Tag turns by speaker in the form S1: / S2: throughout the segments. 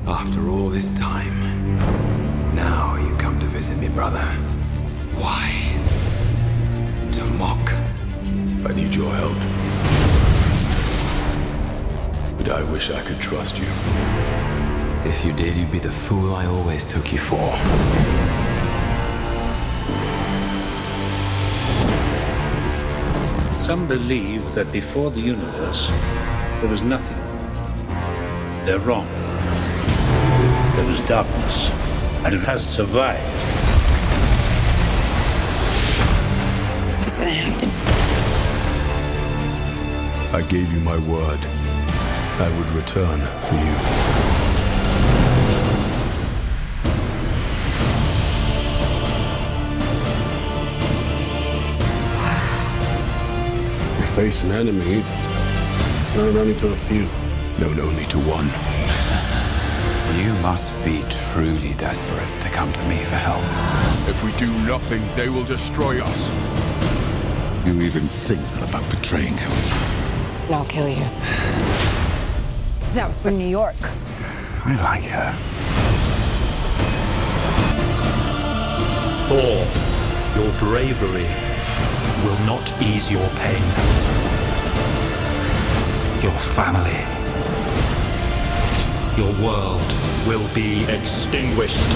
S1: After all this time, now you come to visit me, brother. Why? To mock?
S2: I need your help. But I wish I could trust you.
S1: If you did, you'd be the fool I always took you for.
S3: Some believe that before the universe, there was nothing. They're wrong. There was darkness, and it has survived.
S4: What's gonna happen?
S2: I gave you my word. I would return for you.
S5: You face an enemy, known only to a few.
S2: Known only to one.
S1: You must be truly desperate to come to me for help.
S2: If we do nothing, they will destroy us.
S5: You even think about betraying him.
S4: And I'll kill you. That was from New York.
S1: I like her.
S6: Thor, your bravery will not ease your pain. Your family, your world will be extinguished.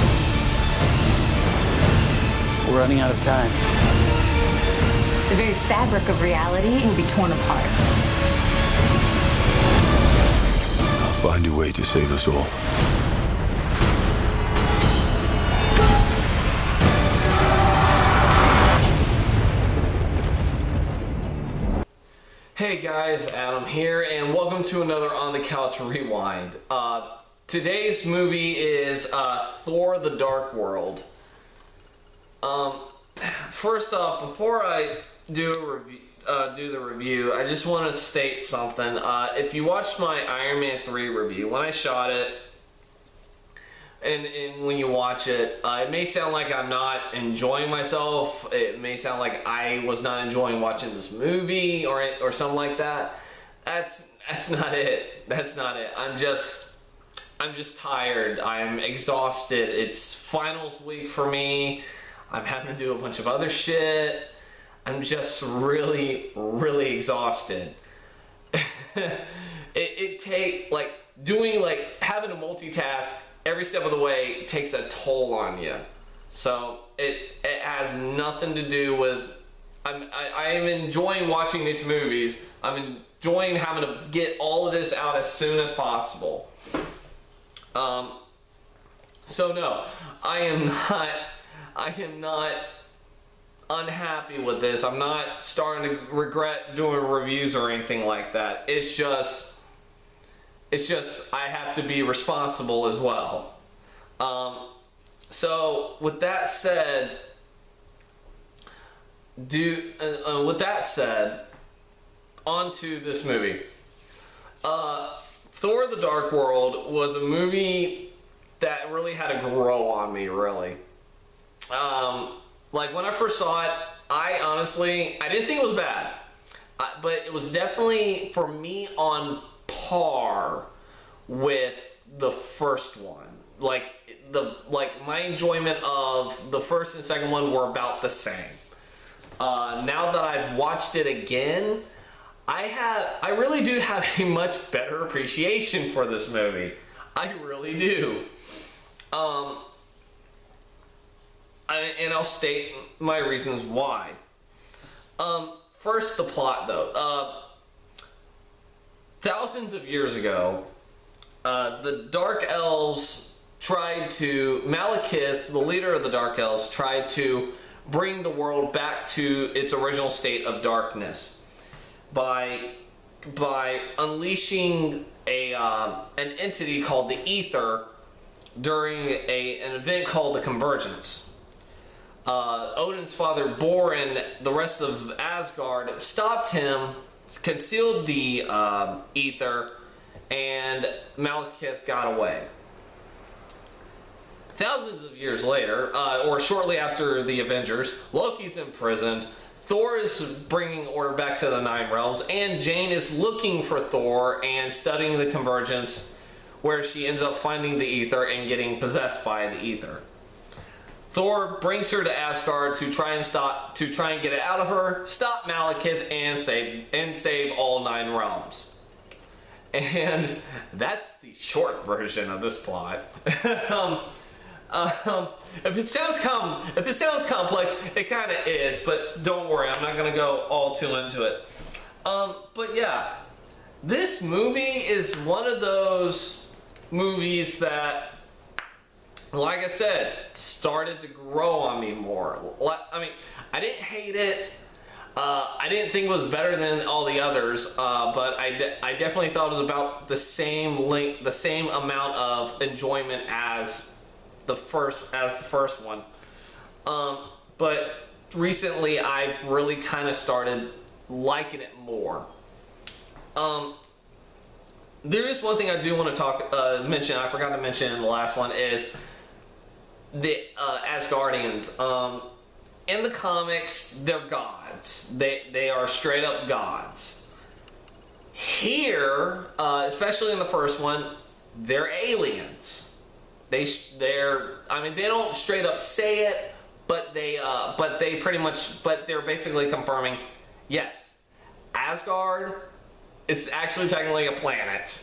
S7: We're running out of time.
S4: The very fabric of reality will be torn apart.
S2: I'll find a way to save us all.
S8: Hey guys, Adam here, and welcome to another On the Couch Rewind. Today's movie is Thor: The Dark World. First off, before I do the review, I just want to state something. If you watched my Iron Man 3 review, when I shot it, and when you watch it, it may sound like I'm not enjoying myself. It may sound like I was not enjoying watching this movie or something like that. That's not it. That's not it. I'm just tired. I'm exhausted. It's finals week for me. I'm having to do a bunch of other shit. I'm just really, really exhausted. Having to multitask every step of the way takes a toll on you. So it has nothing to do with. I am enjoying watching these movies. I'm enjoying having to get all of this out as soon as possible. So no, I am not unhappy with this. I'm not starting to regret doing reviews or anything like that. It's just I have to be responsible as well. So with that said, on to this movie. Thor: The Dark World was a movie that really had to grow on me, really. Like when I first saw it, I didn't think it was bad, but it was definitely, for me, on par with the first one. Like my enjoyment of the first and second one were about the same. Now that I've watched it again, I really do have a much better appreciation for this movie. I really do. And I'll state my reasons why. First, the plot, though. Thousands of years ago, the Dark Elves Malekith, the leader of the Dark Elves, tried to bring the world back to its original state of darkness by unleashing an entity called the Ether during an event called the Convergence. Odin's father, Bor, and the rest of Asgard stopped him, concealed the Ether, and Malekith got away. Thousands of years later, or shortly after the Avengers, Loki's imprisoned, Thor is bringing order back to the Nine Realms, and Jane is looking for Thor and studying the Convergence where she ends up finding the ether and getting possessed by the ether. Thor brings her to Asgard to try and get it out of her, stop Malekith, and save all 9 realms. And that's the short version of this plot. If it sounds complex, it kind of is, but don't worry, I'm not gonna go all too into it. But yeah, this movie is one of those movies that, like I said, started to grow on me more. I mean, I didn't hate it. I didn't think it was better than all the others, but I definitely thought it was about the same amount of enjoyment as the first one. But recently, I've really kind of started liking it more. There is one thing I do want to mention. I forgot to mention in the last one is the Asgardians. In the comics, they're gods. They are straight up gods. Here, especially in the first one, they're aliens. They're they don't straight up say it, but they're basically confirming, yes, Asgard is actually technically a planet,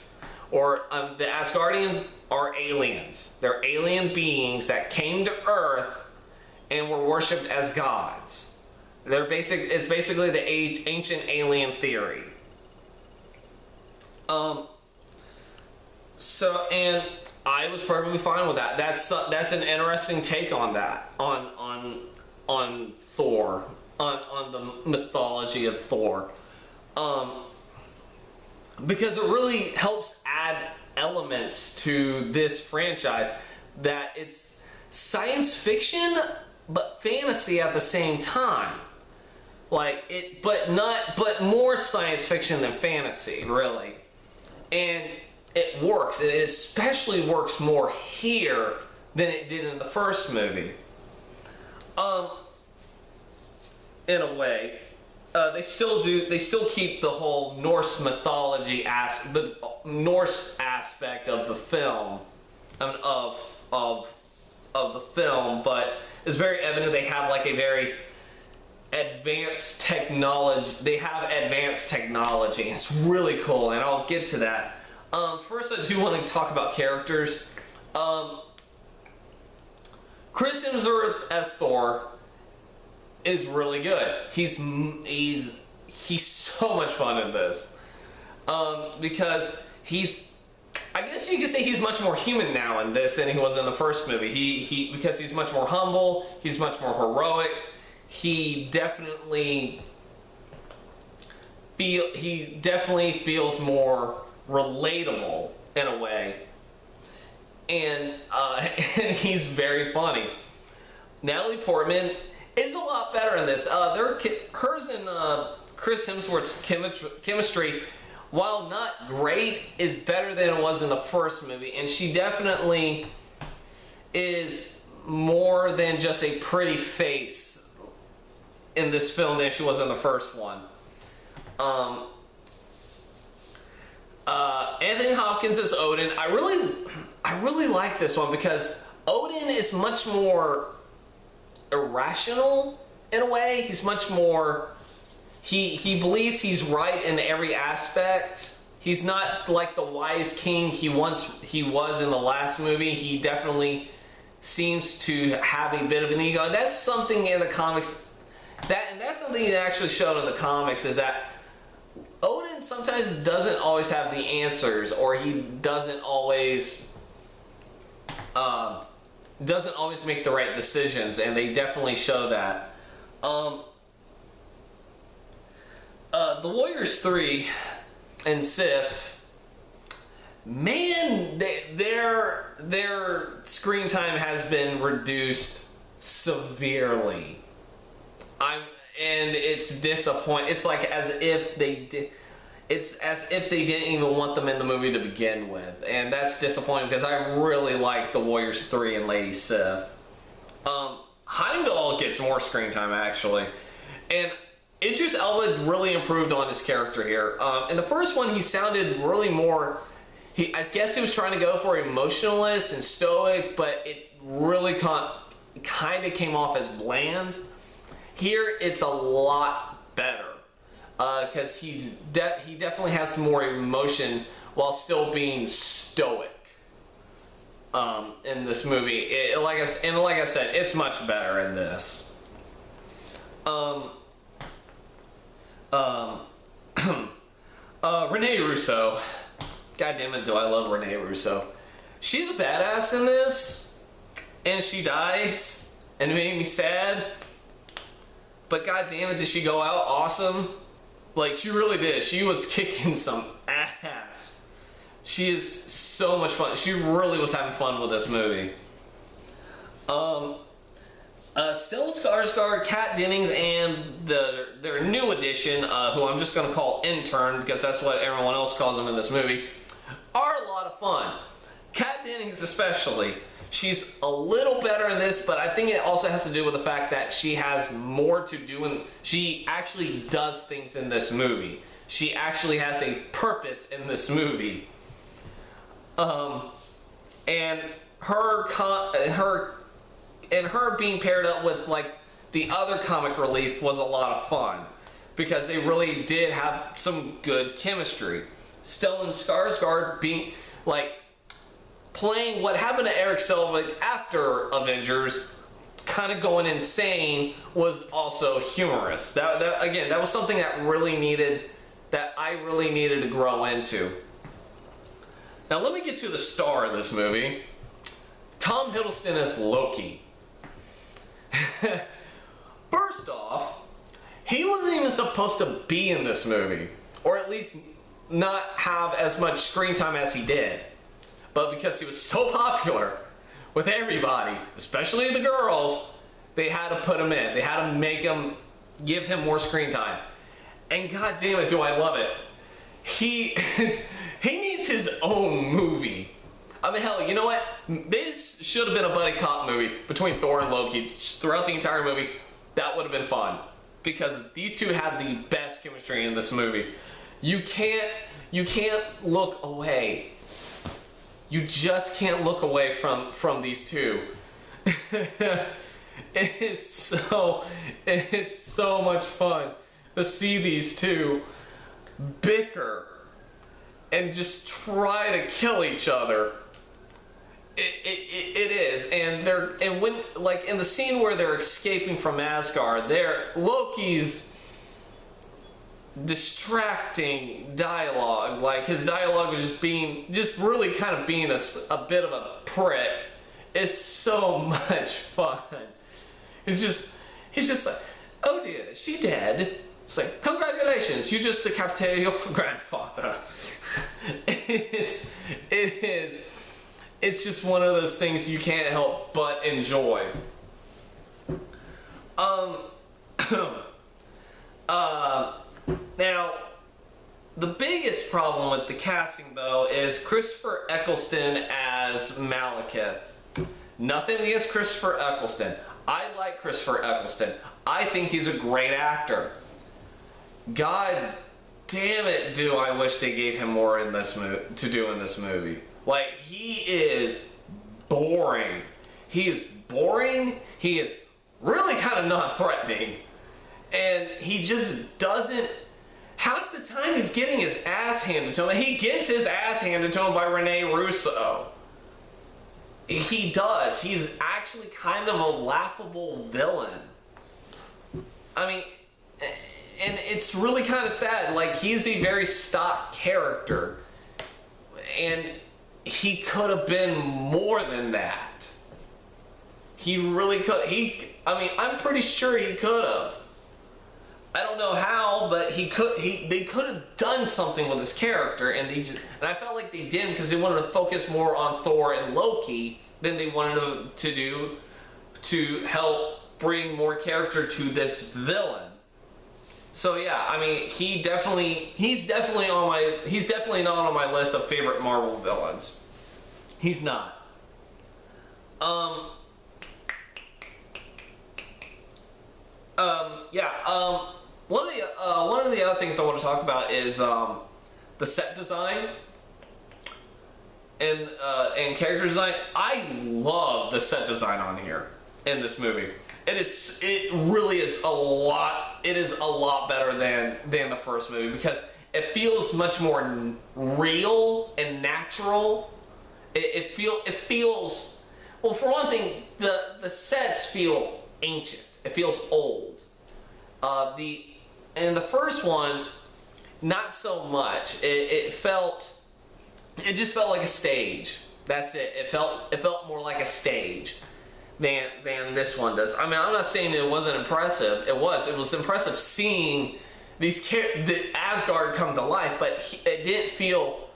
S8: or the Asgardians are aliens. They're alien beings that came to Earth and were worshipped as gods. It's basically the ancient alien theory. And I was perfectly fine with that. That's an interesting take on that, on Thor, on the mythology of Thor, because it really helps add elements to this franchise that it's science fiction but fantasy at the same time. But more science fiction than fantasy, really. And it works. It especially works more here than it did in the first movie. In a way, they still keep the whole Norse mythology the Norse aspect of the film, of the film, but it's very evident they have like a very advanced technology. They have advanced technology. It's really cool, and I'll get to that. First, I do want to talk about characters. Chris Hemsworth as Thor is really good. He's so much fun in this, because I guess you could say he's much more human now in this than he was in the first movie. Because he's much more humble. He's much more heroic. He definitely feels more relatable in a way, and he's very funny. Natalie Portman is a lot better in this. Hers and Chris Hemsworth's chemistry, while not great, is better than it was in the first movie, and she definitely is more than just a pretty face in this film than she was in the first one. Anthony Hopkins as Odin. I really like this one because Odin is much more irrational in a way. He's much more. He believes he's right in every aspect. He's not like the wise king he was in the last movie. He definitely seems to have a bit of an ego. That's something in the comics. That's something that actually showed in the comics, is that Odin sometimes doesn't always have the answers, or he doesn't always make the right decisions, and they definitely show that. The Warriors 3 and Sif, man, their screen time has been reduced severely. And it's disappointing. It's like as if they didn't even want them in the movie to begin with, and that's disappointing because I really like the Warriors 3 and Lady Sif. Heimdall gets more screen time actually, and Idris Elba really improved on his character here. In the first one, he sounded really more. I guess he was trying to go for emotionless and stoic, but it really kind of came off as bland. Here, it's a lot better because he definitely has some more emotion while still being stoic in this movie. Like I said, it's much better in this. Renee Russo. God damn it, do I love Renee Russo. She's a badass in this, and she dies, and it made me sad. But god damn it, did she go out awesome? Like, she really did. She was kicking some ass. She is so much fun. She really was having fun with this movie. Stellan Skarsgård, Kat Dennings, and their new addition, who I'm just going to call Intern, because that's what everyone else calls him in this movie, are a lot of fun. Kat Dennings especially. She's a little better in this, but I think it also has to do with the fact that she has more to do, and she actually does things in this movie. She actually has a purpose in this movie. And her being paired up with like the other comic relief was a lot of fun because they really did have some good chemistry. Stellan Skarsgård being like playing what happened to Eric Selvig after Avengers, kind of going insane, was also humorous. That was something that I really needed to grow into. Now let me get to the star of this movie. Tom Hiddleston as Loki. First off, he wasn't even supposed to be in this movie, or at least not have as much screen time as he did. But because he was so popular with everybody, especially the girls, they had to put him in. They had to give him more screen time. And god damn it, do I love it. He needs his own movie. I mean, hell, you know what? This should have been a buddy cop movie between Thor and Loki just throughout the entire movie. That would have been fun because these two had the best chemistry in this movie. You can't look away. You just can't look away from these two. It is so much fun to see these two bicker and just try to kill each other. It is, and when like in the scene where they're escaping from Asgard, Loki's distracting dialogue, like his dialogue was just really kind of being a bit of a prick, is so much fun. He's just like, oh dear, is she dead? It's like, congratulations, you just decapitated your grandfather. It's just one of those things you can't help but enjoy. Now, the biggest problem with the casting, though, is Christopher Eccleston as Malekith. Nothing against Christopher Eccleston. I like Christopher Eccleston. I think he's a great actor. God damn it, do I wish they gave him more in this to do in this movie. Like, he is boring. He is boring. He is really kind of non-threatening. And he just doesn't... Half the time he's getting his ass handed to him. He gets his ass handed to him by Renee Russo. He does. He's actually kind of a laughable villain. I mean... And it's really kind of sad. Like, he's a very stock character. And he could have been more than that. He really could. I'm pretty sure he could have. I don't know how, but they could have done something with his character, and I felt like they didn't because they wanted to focus more on Thor and Loki than they wanted to do to help bring more character to this villain. So yeah, I mean, he's definitely not on my list of favorite Marvel villains. He's not. One of the other things I want to talk about is the set design. and character design. I love the set design on here in this movie. It really is a lot. It is a lot better than the first movie because it feels much more real and natural. It feels well. For one thing, the sets feel ancient. It feels old. In the first one, not so much. It just felt like a stage. That's it. It felt more like a stage than this one does. I mean, I'm not saying it wasn't impressive. It was impressive seeing the Asgard come to life, but it didn't feel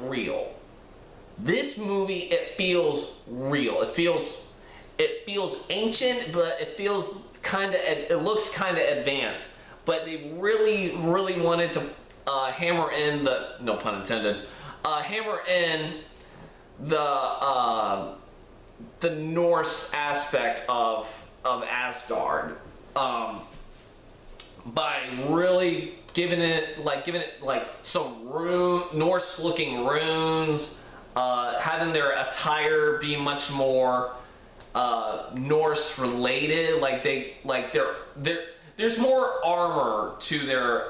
S8: real. This movie, it feels real. It feels ancient, but it looks kind of advanced. But they really wanted to hammer in no pun intended, hammer in the Norse aspect of Asgard, by really giving it some Norse looking runes, having their attire be much more Norse related. There's more armor to their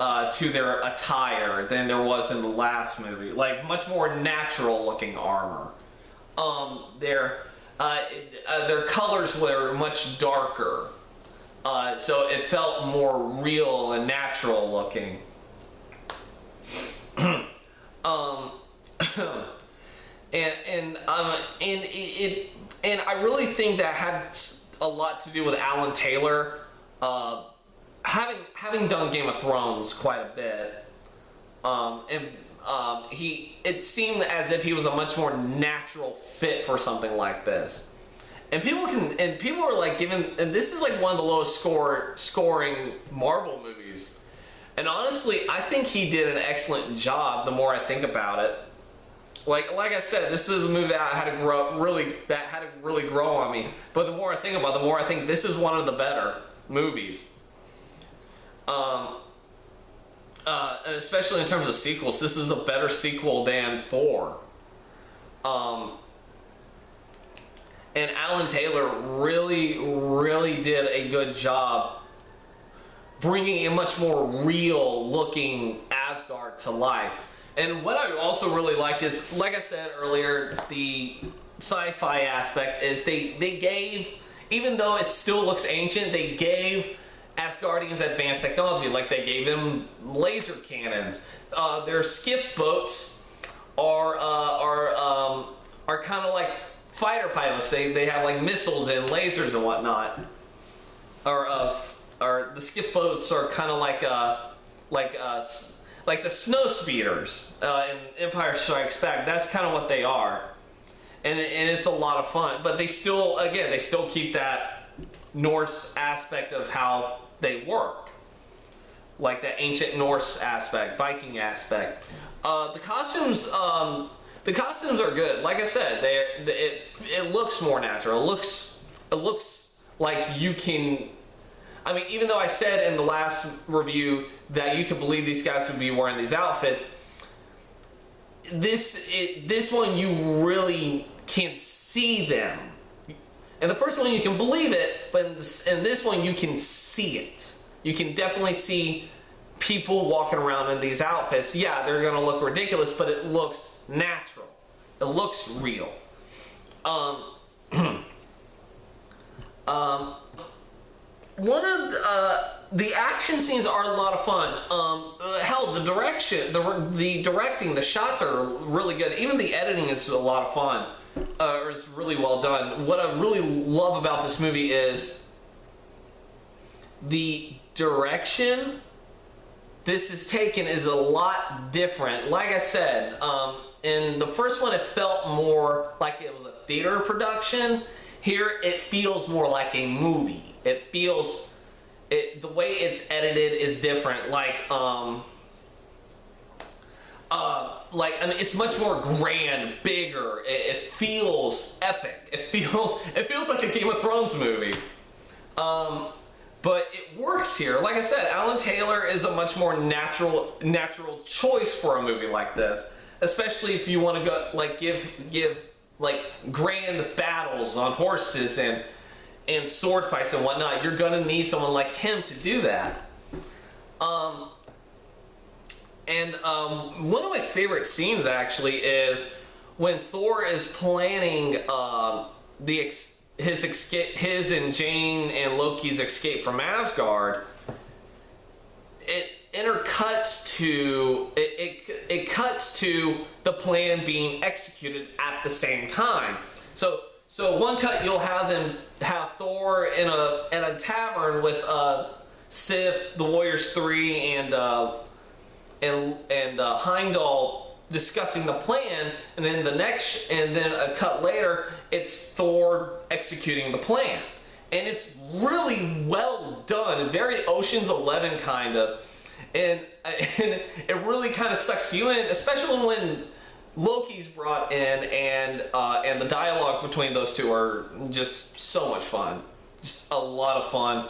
S8: attire than there was in the last movie. Like much more natural looking armor. Their colors were much darker, so it felt more real and natural looking. And I really think that had a lot to do with Alan Taylor, having done Game of Thrones quite a bit, it seemed as if he was a much more natural fit for something like this. And people are like and this is like one of the lowest scoring Marvel movies. And honestly, I think he did an excellent job the more I think about it. Like I said, this is a movie that had to really grow on me. But the more I think about it, the more I think this is one of the better movies. Especially in terms of sequels, this is a better sequel than Thor. And Alan Taylor really did a good job bringing a much more real looking Asgard to life. And what I also really liked is, like I said earlier, the sci-fi aspect is they gave, even though it still looks ancient, they gave Asgardians advanced technology. Like they gave them laser cannons. Their skiff boats are kind of like fighter pilots. They have like missiles and lasers and whatnot. Or the skiff boats are kind of like the snow speeders in Empire Strikes Back. That's kind of what they are, and it's a lot of fun. But they still keep that Norse aspect of how they work, like that ancient Norse aspect, Viking aspect. The costumes are good. Like I said, it looks more natural. It looks like you can. I mean, even though I said in the last review that you could believe these guys would be wearing these outfits, this one you really can't see them. In the first one you can believe it, but in this one you can see it. You can definitely see people walking around in these outfits. Yeah, they're gonna look ridiculous, but it looks natural. It looks real. One of the action scenes are a lot of fun. Hell, the directing, the shots are really good. Even the editing is a lot of fun. Is really well done. What I really love about this movie is the direction this is taken is a lot different. Like I said, in the first one it felt more like it was a theater production. Here it feels more like a movie. It feels, the way it's edited is different. I mean, it's much more grand, bigger. It feels epic. It feels like a Game of Thrones movie. But it works here. Like I said, Alan Taylor is a much more natural choice for a movie like this. especially if you want to go like give like grand battles on horses and sword fights and whatnot, you're gonna need someone like him to do that. One of my favorite scenes actually is when Thor is planning his and Jane and Loki's escape from Asgard. It cuts to the plan being executed at the same time. So one cut you'll have Thor in a tavern with Sif, the Warriors 3, and Heimdall discussing the plan, and then a cut later, it's Thor executing the plan, and it's really well done, very Ocean's 11 kind of, and it really kind of sucks you in, especially when Loki's brought in, and the dialogue between those two are just so much fun, just a lot of fun.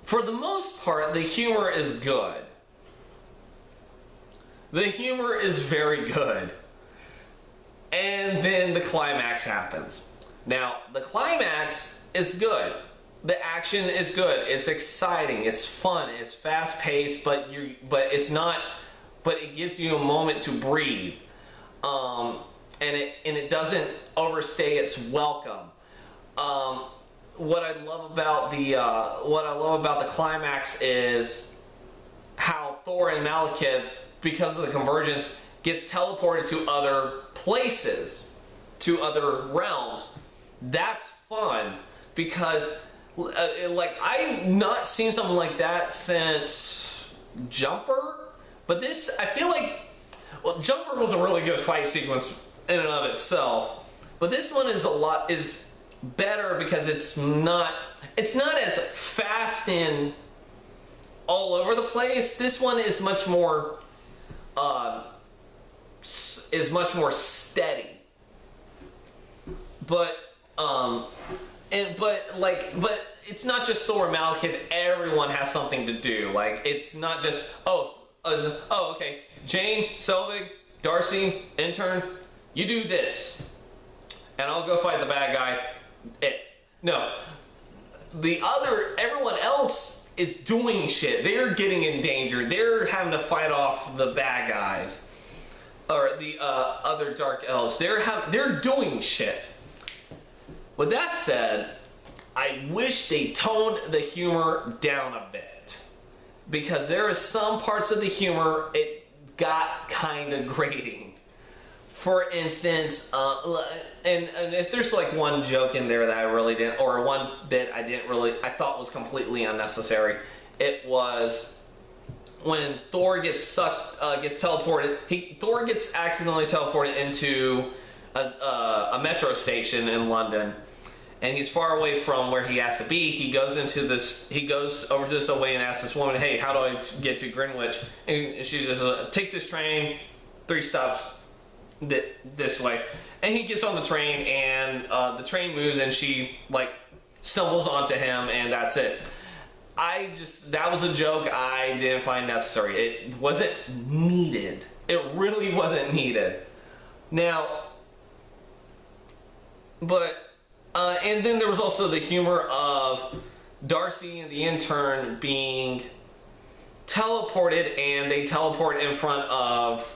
S8: For the most part, the humor is good. The humor is very good. And then the climax happens. Now, the climax is good. The action is good. It's exciting. It's fun. It's fast-paced, but it gives you a moment to breathe. And it doesn't overstay its welcome. What I love about the climax is how Thor and Malekith, because of the convergence, gets teleported to other places, to other realms. That's fun because, I've not seen something like that since Jumper. But this, I feel like, Jumper was a really good fight sequence in and of itself. But this one is better because it's not as fast and all over the place. This one is much more steady. But it's not just Thor and Malekith. Everyone has something to do. Like, it's not just okay, Jane, Selvig, Darcy, intern, you do this, and I'll go fight the bad guy. No, everyone else is doing shit. They're getting in danger. They're having to fight off the bad guys or the other dark elves. They're doing shit. With that said, I wish they toned the humor down a bit, because there are some parts of the humor it got kind of grating. For instance, and if there's like one joke in there that I really didn't, or one bit I thought was completely unnecessary, it was when Thor gets teleported. Thor gets accidentally teleported into a metro station in London, and he's far away from where he has to be. He goes over to the subway and asks this woman, "Hey, how do I get to Greenwich?" And she just take this train, 3 stops this way. And he gets on the train, and the train moves, and she stumbles onto him, and that's it. That was a joke I didn't find necessary. It wasn't needed. It really wasn't needed. Now, and then there was also the humor of Darcy and the intern being teleported, and they teleport in front of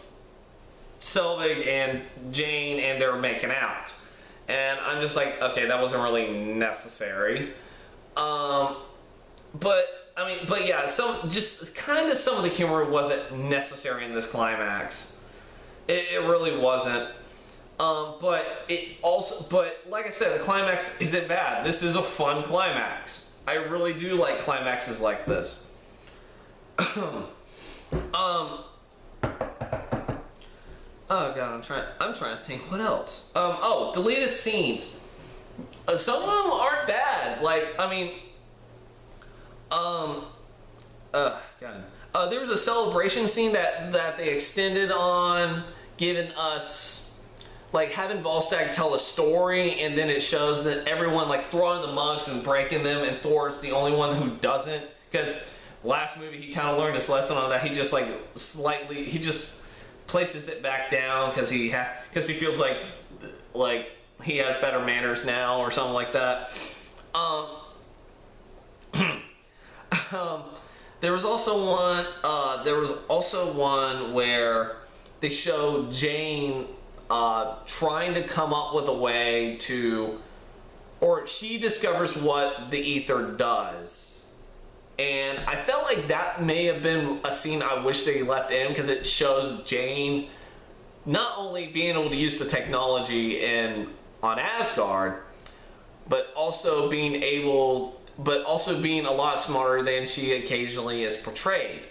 S8: Selvig and Jane, and they're making out. And I'm just like, okay, that wasn't really necessary. But yeah, some of the humor wasn't necessary in this climax. It really wasn't. But like I said, the climax isn't bad. This is a fun climax. I really do like climaxes like this. Oh god, I'm trying to think what else. Deleted scenes. Some of them aren't bad. There was a celebration scene that they extended on, giving us having Volstagg tell a story, and then it shows that everyone throwing the mugs and breaking them, and Thor's the only one who doesn't, because last movie he kind of learned his lesson on that. He just like slightly, he just places it back down because he feels like he has better manners now or something like that. There was also one where they showed Jane trying to come up with a way to, or she discovers what the ether does. And I felt like that may have been a scene I wish they left in, because it shows Jane not only being able to use the technology on Asgard, but also being a lot smarter than she occasionally is portrayed.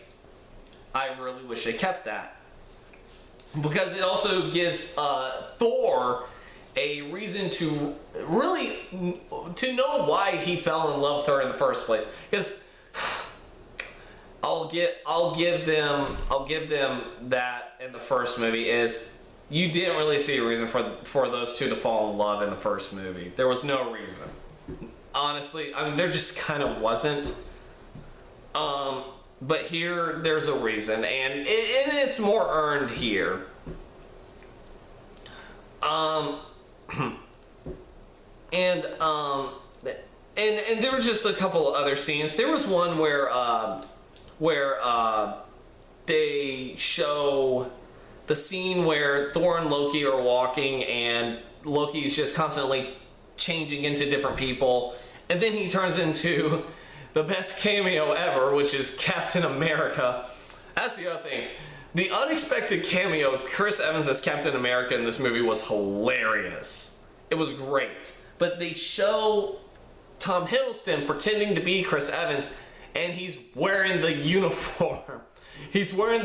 S8: I really wish they kept that, because it also gives Thor a reason to know why he fell in love with her in the first place. Because I'll give them that in the first movie is you didn't really see a reason for those two to fall in love in the first movie. There was no reason. Honestly, I mean, there just kind of wasn't. But here, there's a reason, and it's more earned here. And there were just a couple of other scenes. There was one where they show the scene where Thor and Loki are walking, and Loki's just constantly changing into different people, and then he turns into the best cameo ever, which is Captain America. That's the other thing. The unexpected cameo, Chris Evans as Captain America in this movie, was hilarious. It was great. But they show Tom Hiddleston pretending to be Chris Evans, and he's wearing the uniform. He's wearing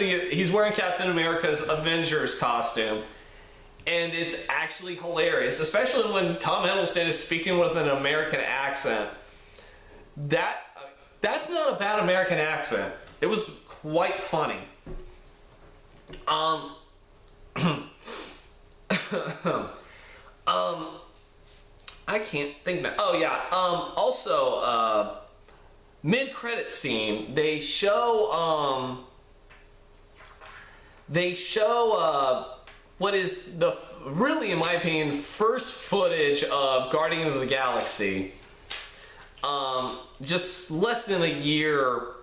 S8: Captain America's Avengers costume. And it's actually hilarious, especially when Tom Hiddleston is speaking with an American accent. That's not a bad American accent. It was quite funny. I can't think now. Oh yeah. Also, mid-credit scene, they show what is really, in my opinion, first footage of Guardians of the Galaxy. Just less than a year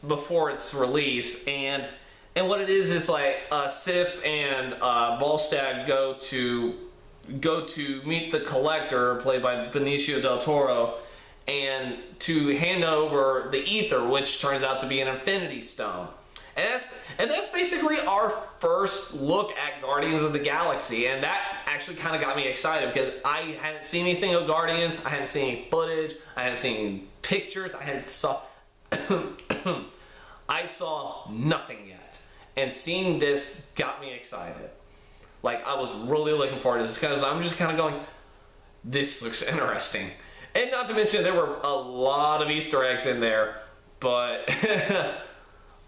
S8: before its release, and what it is like Sif and Volstagg go to meet the Collector, played by Benicio del Toro, and to hand over the ether, which turns out to be an Infinity Stone. And that's basically our first look at Guardians of the Galaxy, and that actually kind of got me excited, because I hadn't seen anything of Guardians, I hadn't seen any footage, I hadn't seen pictures, I saw nothing yet, and seeing this got me excited. Like, I was really looking forward to this, because I'm just kind of going, this looks interesting. And not to mention, there were a lot of Easter eggs in there, but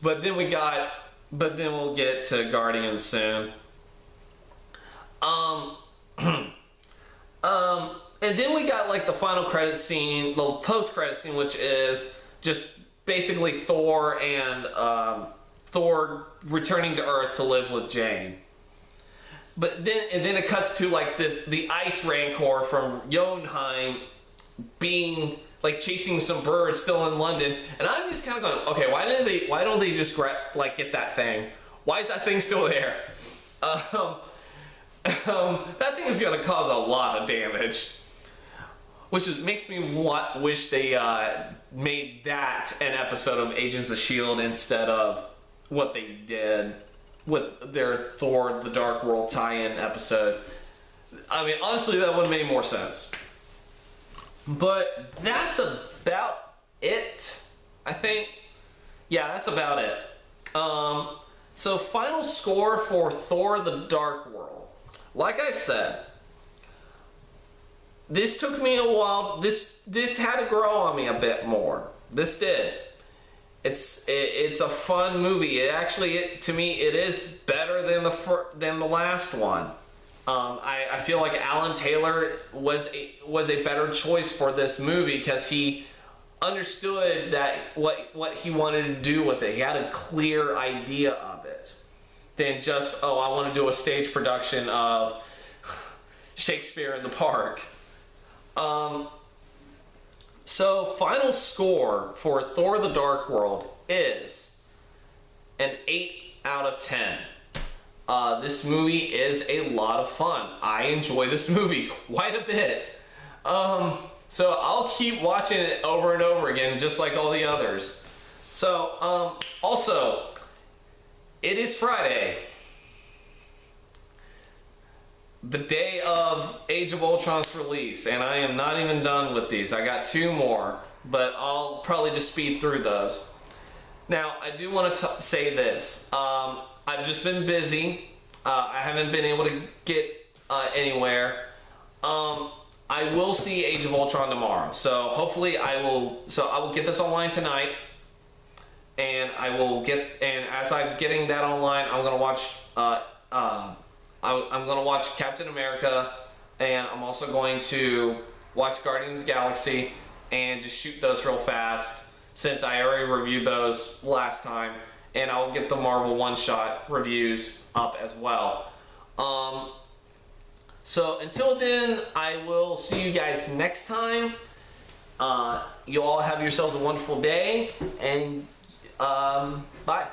S8: but then we'll get to Guardians soon. And then we got like the final credit scene, the post-credit scene, which is just basically Thor and Thor returning to Earth to live with Jane. But then it cuts to like the Ice Rancor from Jotunheim being like chasing some birds still in London, and I'm just kind of going, okay, why don't they just get that thing? Why is that thing still there? That thing is going to cause a lot of damage, which makes me wish they made that an episode of Agents of S.H.I.E.L.D. instead of what they did with their Thor: The Dark World tie-in episode. I mean, honestly, that would have made more sense. But that's about it, I think. Yeah, that's about it. So final score for Thor: The Dark World. Like I said, this took me a while. This had to grow on me a bit more. This did. It's a fun movie. To me, it is better than the last one. I feel like Alan Taylor was a better choice for this movie, because he understood that what he wanted to do with it. He had a clear idea of it. Than just, oh, I want to do a stage production of Shakespeare in the Park. So final score for Thor: The Dark World is an 8 out of 10. This movie is a lot of fun. I enjoy this movie quite a bit. So I'll keep watching it over and over again, just like all the others. So, also, it is Friday, the day of Age of Ultron's release, and I am not even done with these. I got 2 more, but I'll probably just speed through those. Now, I do want to say this. I've just been busy. I haven't been able to get anywhere. I will see Age of Ultron tomorrow, so hopefully I will get this online tonight, and as I'm getting that online, I'm gonna watch I'm gonna watch Captain America, and I'm also going to watch Guardians of the Galaxy and just shoot those real fast since I already reviewed those last time, and I'll get the Marvel one-shot reviews up as well. So until then, I will see you guys next time. You all have yourselves a wonderful day, and bye.